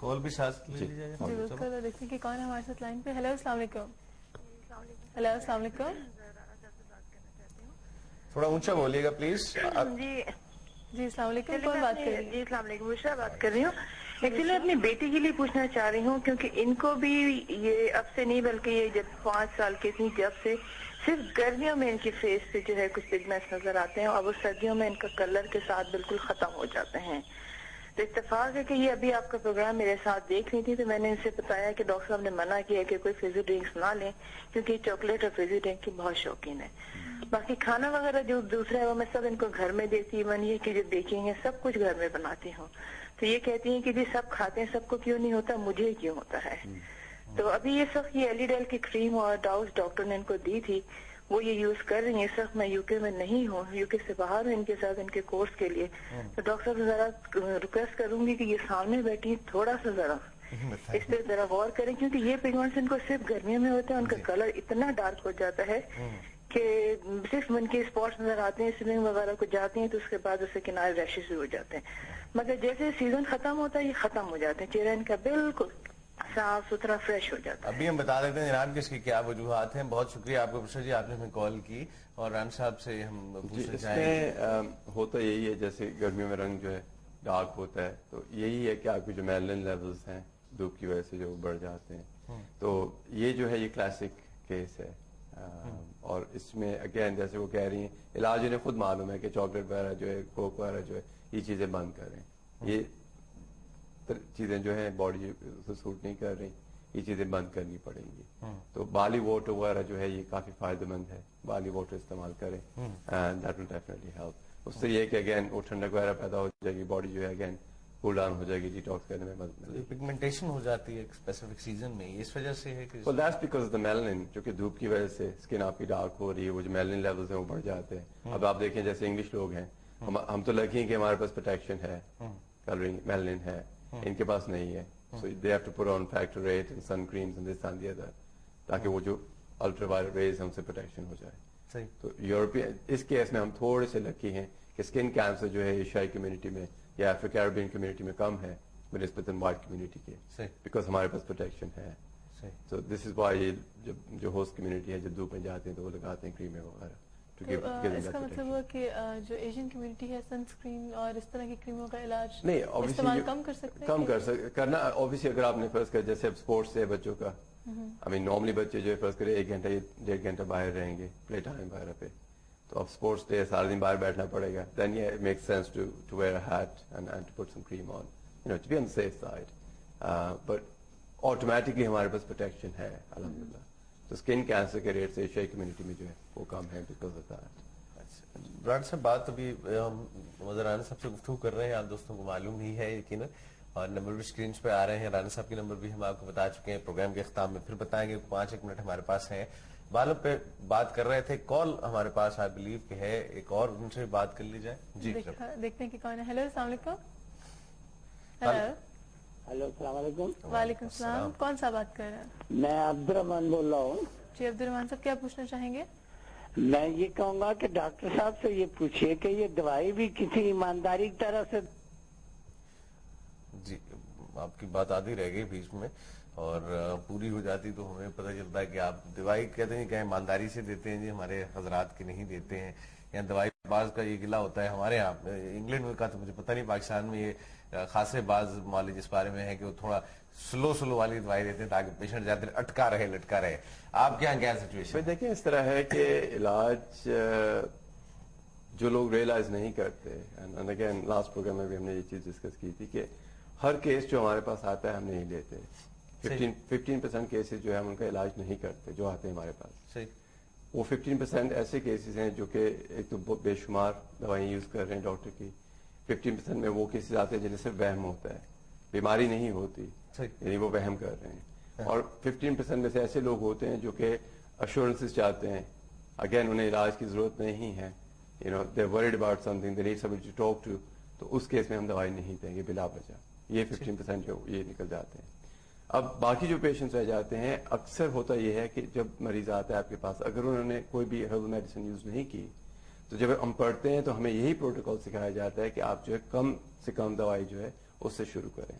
کال بھی ساتھ لے لی جائے. جی بالکل, دیکھیں کہ کون ہے ہمارے ساتھ لائن پہ. ہیلو السلام علیکم. ہیلو السلام علیکم. تھوڑا اونچا بولیے گا پلیز. جی السلام علیکم, کون بات کر رہی ہے؟ جی السلام علیکم, بشرا بات کر رہی ہوں. ایکچولی اپنی بیٹی کے لیے پوچھنا چاہ رہی ہوں, کیونکہ ان کو بھی یہ اب سے نہیں بلکہ یہ جب 5 سال کی تھی جب سے صرف گرمیوں میں ان کی فیس سے جو ہے کچھ پگمنٹس نظر آتے ہیں, اور وہ سردیوں میں ان کا کلر کے ساتھ بالکل ختم ہو جاتے ہیں. تو اتفاق ہے کہ یہ ابھی آپ کا پروگرام میرے ساتھ دیکھ رہی تھی, تو میں نے ان سے بتایا کہ ڈاکٹر صاحب نے منع کیا کہ کوئی فیزی ڈرنکس نہ لیں, کیونکہ چاکلیٹ اور فیزی ڈرنک کی بہت شوقین ہے. باقی کھانا وغیرہ جو دوسرا ہے وہ میں سب ان کو گھر میں دیتی, ایون یہ کہ جو بیکنگ ہے سب کچھ گھر میں بناتی ہوں. تو یہ کہتی ہیں کہ جی سب کھاتے ہیں, سب کو کیوں نہیں ہوتا, مجھے کیوں ہوتا ہے. تو ابھی یہ سخت یہ ایلیڈیل کی کریم اور ڈاؤز ڈاکٹر نے ان کو دی تھی, وہ یہ یوز کر رہی ہیں. اس وقت میں یو کے میں نہیں ہوں, یو کے سے باہر ہوں ان کے ساتھ ان کے کورس کے لیے. تو ڈاکٹر صاحب ذرا ریکویسٹ کروں گی کہ یہ سامنے بیٹھی تھوڑا سا ذرا اس پہ ذرا غور کریں, کیونکہ یہ پگمنٹس ان کو صرف گرمیوں میں ہوتے ہیں, ان کا کلر اتنا ڈارک ہو جاتا ہے کہ صرف ان کے اسپاٹس نظر آتے ہیں. سوئمنگ وغیرہ کو جاتے ہیں تو اس کے بعد اسے کنارے ریشز بھی ہو جاتے ہیں, مگر جیسے سیزن ختم ہوتا ہے یہ ختم ہو جاتے ہیں, چہرہ ان کا بالکل صاف ستھرا فریش ہو جاتا ہے. ابھی ہم بتا دیتے ہیں جناب کہ اس کی کیا وجوہات ہیں. بہت شکریہ آپ کو بشرا جی, آپ نے ہمیں کال کی. اور ران صاحب سے ہم پوچھنا چاہیں گے. ہوتا یہی ہے جیسے گرمیوں میں رنگ جو ہے ڈارک ہوتا ہے, تو یہی ہے کہ آپ کے جو میلنن لیولز ہیں دھوپ کی وجہ سے جو بڑھ جاتے ہیں. تو یہ جو ہے یہ کلاسک کیس ہے. اور اس میں اگین جیسے وہ کہہ رہی ہیں علاج انہیں خود معلوم ہے کہ چاکلیٹ وغیرہ جو ہے, کوک وغیرہ جو ہے, یہ چیزیں بند کریں. یہ چیزیں جو ہے باڈی سے سوٹ نہیں کر رہی, یہ چیزیں بند کرنی پڑیں گی. تو بالی واٹر وغیرہ جو ہے یہ کافی فائدہ مند ہے, بالی واٹر استعمال کریں, and that will definitely help. اس سے یہ کہ اگین وہ ٹھنڈک وغیرہ پیدا ہو جائے گی, باڈی جو ہے اگین کول ڈاؤن ہو جائے گی, ڈیٹاکس کرنے میں مدد ملے گی. پگمنٹیشن ہو جاتی ہے اسپیسیفک سیزن میں, اس وجہ سے ہے کہ دیٹس بیکاز آف دا میلنن, جو کہ دھوپ کی وجہ سے اسکن آپ کی ڈارک ہو رہی ہے, وہ جو میلنن لیولز ہیں وہ بڑھ جاتے ہیں. اب آپ دیکھیں جیسے انگلش لوگ ہیں, ہم تو لکی ہیں کہ ہمارے پاس پروٹیکشن ہے, کلرنگ میلنن ہے, ان کے پاس نہیں ہے. So they have to put on factor 8 and sun creams and this and the other, تاکہ وہ جو الٹرا وائلٹ ریز ہم سے پروٹیکشن ہو جائے. تو یورپین اس کیس میں ہم تھوڑے سے لکی ہیں کہ اسکن کینسر جو ہے ایشیائی کمیونٹی میں یا افریقہ عربین کمیونٹی میں کم ہے بنسبت وائٹ کمیونٹی کے, بیکاز ہمارے پاس پروٹیکشن ہے. تو دس از وائی جو ہوسٹ کمیونٹی ہے جب دھوپ میں جاتے ہیں تو وہ لگاتے ہیں کریمیں وغیرہ. اس کا مطلب ہوا کہ جو ایشین کمیونٹی ہے سن اسکرین اور اس طرح کی کریموں کا علاج نہیں استعمال کم کر سکتے ہیں, کم کرنا اوبیسلی. اگر آپ نے فرض کر جیسے اب اسپورٹس ہے بچوں کا, آئی مین نارملی بچے جو ہے فرض کرے 1 گھنٹہ 1.5 گھنٹہ باہر رہیں گے پلے ٹائم وغیرہ پہ, تو اب اسپورٹس ڈے سارا دن باہر بیٹھنا پڑے گا. Then it make sense to wear a hat and to put some cream on, you know, to be on safe side. But automatically ہمارے پاس پروٹیکشن ہے الحمدللہ. تو اسکن کینسر کے ریٹ سے ایشیائی کمیونٹی میں جو ہے وہ کم ہے بیکاز آف دیٹ. بران صاحب بات ابھی ہم رانا صاحب سے گفتگو کر رہے ہیں, آپ دوستوں کو معلوم ہی ہے یقیناً, اور نمبر بھی اسکرینس پہ آ رہے ہیں. رانا صاحب کے نمبر بھی ہم آپ کو بتا چکے ہیں, پروگرام کے اختتام میں پھر بتائیں گے. 5 منٹ ہمارے پاس ہیں, بالوں پہ بات کر رہے تھے. کال ہمارے پاس آئی بلیو کہ ہے ایک اور, ان سے بات کر لی جائے. جی دیکھتے ہیں کہ کون ہے. ہیلو السلام علیکم. ہیلو السلام علیکم. وعلیکم السلام, کون سا بات کر رہے ہیں؟ میں عبد الرحمان بول رہا ہوں. جی عبد الرحمان صاحب, کیا پوچھنا چاہیں گے؟ میں یہ کہوں گا کہ ڈاکٹر صاحب سے یہ پوچھیے کہ یہ دوائی بھی کسی ایمانداری کی طرح سے. جی آپ کی بات آدھی رہ گئی بیچ میں, اور پوری ہو جاتی تو ہمیں پتہ چلتا ہے کہ آپ دوائی کہتے ہیں کہ ایمانداری سے دیتے ہیں. جی ہمارے حضرات کی نہیں دیتے ہیں, یا دوائی بعض کا یہ گلہ ہوتا ہے. ہمارے یہاں انگلینڈ میں کا تو مجھے پتہ نہیں, پاکستان میں یہ خاصے بعض معالج اس بارے میں ہے کہ وہ تھوڑا سلو والی دوائی دیتے ہیں تاکہ پیشنٹ زیادہ اٹکا رہے لٹکا رہے. آپ کے یہاں کیا سچویشن؟ دیکھیں اس طرح ہے کہ علاج جو لوگ ریئلائز نہیں کرتے, اگین لاسٹ پروگرام میں بھی ہم نے یہ چیز ڈسکس کی تھی کہ ہر کیس جو ہمارے پاس آتا ہے ہم نہیں لیتے. 15% کیسز جو ہے ہم ان کا علاج نہیں کرتے جو آتے ہیں ہمارے پاس. وہ 15% ایسے کیسز ہیں جو کہ ایک تو بے شمار دوائیں یوز کر رہے ہیں ڈاکٹر کی. 15% میں وہ کیسز آتے ہیں جنہیں صرف وہم ہوتا ہے, بیماری نہیں ہوتی, یعنی وہ وہم کر رہے ہیں. اور 15% میں سے ایسے لوگ ہوتے ہیں جو کہ ایشورنسز چاہتے ہیں, اگین انہیں علاج کی ضرورت نہیں ہے, you know they worried about something, they need somebody to talk to, تو اس کیس میں ہم دوائی نہیں دیں گے بلا وجہ. یہ 15% جو یہ نکل جاتے ہیں. اب باقی جو پیشنٹس رہ جاتے ہیں, اکثر ہوتا یہ ہے کہ جب مریض آتا ہے آپ کے پاس, اگر انہوں نے کوئی بھی ہربل میڈیسن یوز نہیں کی, تو جب ہم پڑھتے ہیں تو ہمیں یہی پروٹوکول سکھایا جاتا ہے کہ آپ جو ہے کم سے کم دوائی جو ہے اس سے شروع کریں.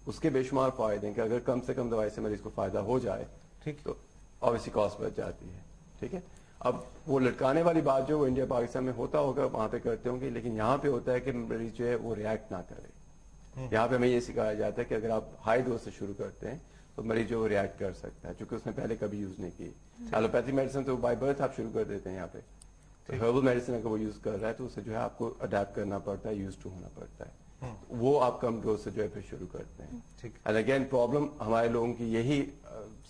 اس کے بے شمار فائدے ہیں کہ اگر کم سے کم دوائی سے مریض کو فائدہ ہو جائے ٹھیک تو obviously کاسٹ بچ جاتی ہے. ٹھیک ہے. اب وہ لٹکانے والی بات جو انڈیا پاکستان میں ہوتا ہوگا وہاں پہ کرتے ہوں گے, لیکن یہاں پہ ہوتا ہے کہ مریض جو ہے وہ ریئیکٹ نہ کرے. یہاں پہ ہمیں یہ سکھایا جاتا ہے کہ اگر آپ ہائی ڈوز سے شروع کرتے ہیں تو مریض جو ریئیکٹ کر سکتا ہے, چونکہ اس نے پہلے کبھی یوز نہیں کی. ایلوپیتھی میڈیسن تو بائی برتھ آپ شروع کر دیتے ہیں یہاں پہ, تو ہربل میڈیسن اگر وہ یوز کر رہا ہے تو اسے جو ہے آپ کو اڈیپٹ کرنا پڑتا ہے, یوز ٹو ہونا پڑتا ہے. وہ آپ کم ڈوز سے جو ہے پھر شروع کرتے ہیں. اینڈ اگین پرابلم ہمارے لوگوں کی یہی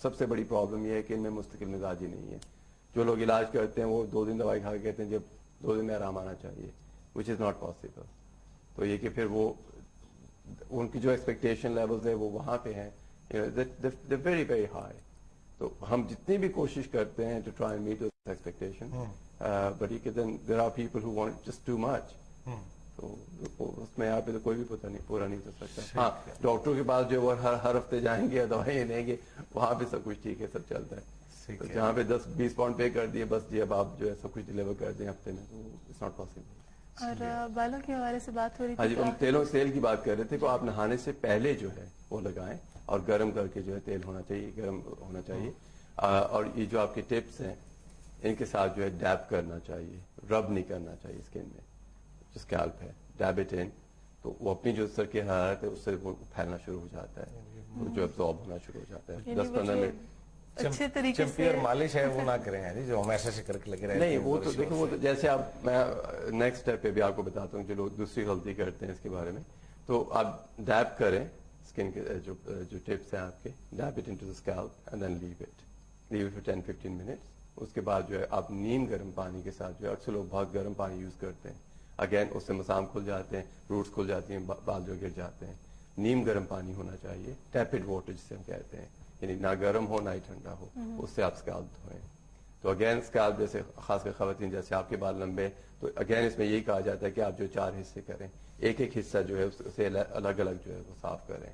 سب سے بڑی پرابلم یہ ہے کہ ان میں مستقل مزاجی نہیں ہے. جو لوگ علاج کرتے ہیں وہ 2 دن دوائی کھا کے کہتے ہیں جب 2 دن میں آرام آنا چاہیے, وچ از ناٹ پاسبل. تو یہ کہ پھر وہ ان کی جو ایکسپیکٹیشن لیولز ہے وہ وہاں پہ ہیں ویری ویری ہائی. تو ہم جتنی بھی کوشش کرتے ہیں to try and meet those expectation, but یہ کہ then there are people who want just too much. تو اس میں یہاں پہ تو کوئی بھی پورا نہیں کر سکتا. ہاں ڈاکٹر کے پاس جو وہ ہر ہفتے جائیں گے دوائیں لیں گے, وہاں پہ سب کچھ ٹھیک ہے, سب چلتا ہے. تو جہاں پہ 10-20 پاؤنڈ پے کر دیے بس جی اب آپ جو ہے سب کچھ ڈلیور کر دیں ہفتے میں, تو اٹس ناٹ پاسبل. اور بالوں کے حوالے سے بات ہو رہی ہاں جی, تھی, ہم تیلوں تیل کی بات کر رہے تھے کہ آپ نہانے سے پہلے جو ہے وہ لگائیں اور گرم کر کے جو ہے تیل ہونا چاہیے, گرم ہونا چاہیے. اور یہ جو آپ کے ٹپس ہیں ان کے ساتھ جو ہے ڈیب کرنا چاہیے, رب نہیں کرنا چاہیے اسکن میں. جو اسکیلپ ہے ڈیب اٹ ان, تو وہ اپنی جو سر کی حرارت ہے اس سے وہ پھیلنا شروع ہو جاتا ہے, جو ابزارب ہونا شروع ہو جاتا ہے. 10-15 منٹ اچھے طریقے چمپی اور مالش ہے وہ نہ کریں جو ہم ایسے کر کے لگے رہے. نہیں وہ تو دیکھو, وہ تو جیسے آپ, میں نیکسٹ اسٹیپ پہ بھی آپ کو بتاتا ہوں جو لوگ دوسری غلطی کرتے ہیں اس کے بارے میں. تو آپ ڈیب کریں اسکن کے جو ٹپس ہیں آپ کے, dab it into the scalp and then leave it for 10-15 minutes. اس کے بعد جو ہے آپ نیم گرم پانی کے ساتھ جو ہے, اکثر لوگ بہت گرم پانی یوز کرتے ہیں, اگین اس سے مسام کھل جاتے ہیں, روٹس کھل جاتی ہیں, بال جو گر جاتے ہیں. نیم گرم پانی ہونا چاہیے, ٹیپڈ واٹر جسے ہم کہتے ہیں, یعنی نہ گرم ہو نہ ہی ٹھنڈا ہو, اس سے آپ اسکیلپ دھوئیں. تو اگین اسکیلپ جیسے خاص کر خواتین جیسے آپ کے بال لمبے, تو اگین اس میں یہی کہا جاتا ہے کہ آپ جو 4 حصے کریں, ایک حصہ جو ہے اسے الگ الگ جو ہے وہ صاف کریں.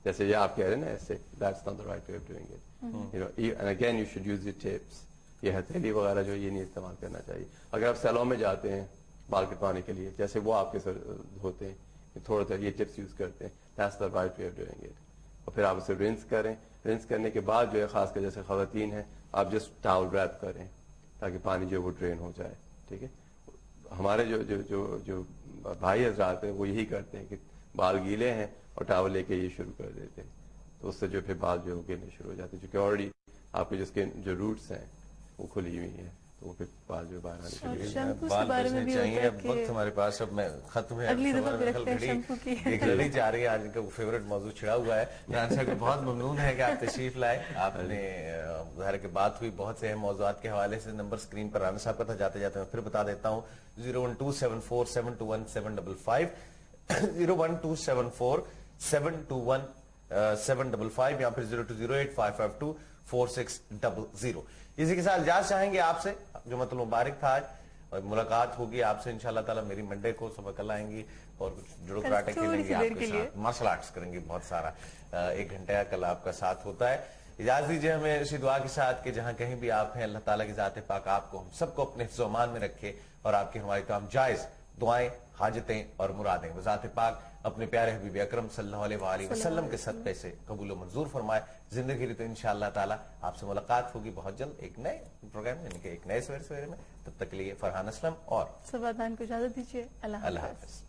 جیسے یہ آپ کہہ رہے ہیں نا ایسے, that's not the right way of doing it. You know and again you should use the tips. یہ ہتھیلی وغیرہ جو یہ نہیں استعمال کرنا چاہیے. اگر آپ سیلون میں جاتے ہیں بال کٹوانے کے لیے, جیسے وہ آپ کے سر دھوتے ہیں, تھوڑا سا یہ ٹپس یوز کرتے ہیں, that's the right way of doing it. اور پھر آپ اسے رنس کریں. رنس کرنے کے بعد جو ہے خاص کر جیسے خواتین ہیں, آپ جسٹ ٹاول ریپ کریں تاکہ پانی جو وہ ڈرین ہو جائے. ٹھیک ہے. ہمارے جو بھائی حضرات ہیں وہ یہی کرتے ہیں کہ بال گیلے ہیں اور ٹاول لے کے یہ شروع کر دیتے ہیں, تو اس سے جو پھر بال جو گرنے شروع ہو جاتے ہیں, کیونکہ آلریڈی آپ کے جس کے جو روٹس ہیں وہ کھلی ہوئی ہیں, تو وہ پھر بال جو باہر آنے شروع ہو جاتے ہیں. بال بچنے چاہیے. اب وقت ہمارے پاس اب میں ختم ہے, اگلی دفعہ پھر رکھتے ہیں شیمپو کی. ایک گھڑی جا رہی ہے, آج کا فیوریٹ موضوع چھڑا ہوا ہے. ران صاحب کو بہت ممنون ہے کہ آپ تشریف لائے. آپ نے ظاہر کے بات ہوئی بہت سے موضوعات کے حوالے سے. نمبر اسکرین پر رانا صاحب کا تھا, جاتے جاتے میں پھر بتا دیتا ہوں, 01274721755 01274721755 یا پھر 0208552460. اسی کے ساتھ اجازت چاہیں گے آپ سے, جو مطلب مبارک تھا آج, اور ملاقات ہوگی آپ سے انشاءاللہ تعالی. میری منڈے کو صبح کل آئیں گی اور کچھ جڑو کراٹے کھیلیں گے آپ کے ساتھ, مارشل آرٹس کریں گے بہت سارا. 1 گھنٹہ کل آپ کا ساتھ ہوتا ہے. اجازت دیجیے ہمیں اسی دعا کے ساتھ کہ جہاں کہیں بھی آپ ہیں, اللہ تعالیٰ کی ذات پاک آپ کو ہم سب کو اپنے حفظ و امان میں رکھے, اور آپ کی ہماری تمام جائز دعائیں, حاجتیں اور مرادیں وہ ذات پاک اپنے پیارے حبیب اکرم صلی اللہ علیہ وآلہ وسلم کے صدقے سے قبول و منظور فرمائے. زندگی رہی تو انشاءاللہ تعالیٰ آپ سے ملاقات ہوگی بہت جلد ایک نئے پروگرام, یعنی کہ ایک نئے سویرے میں. تب تک کے لیے فرحان اسلم اور سبادان کو اجازت دیجیے. اللہ حافظ.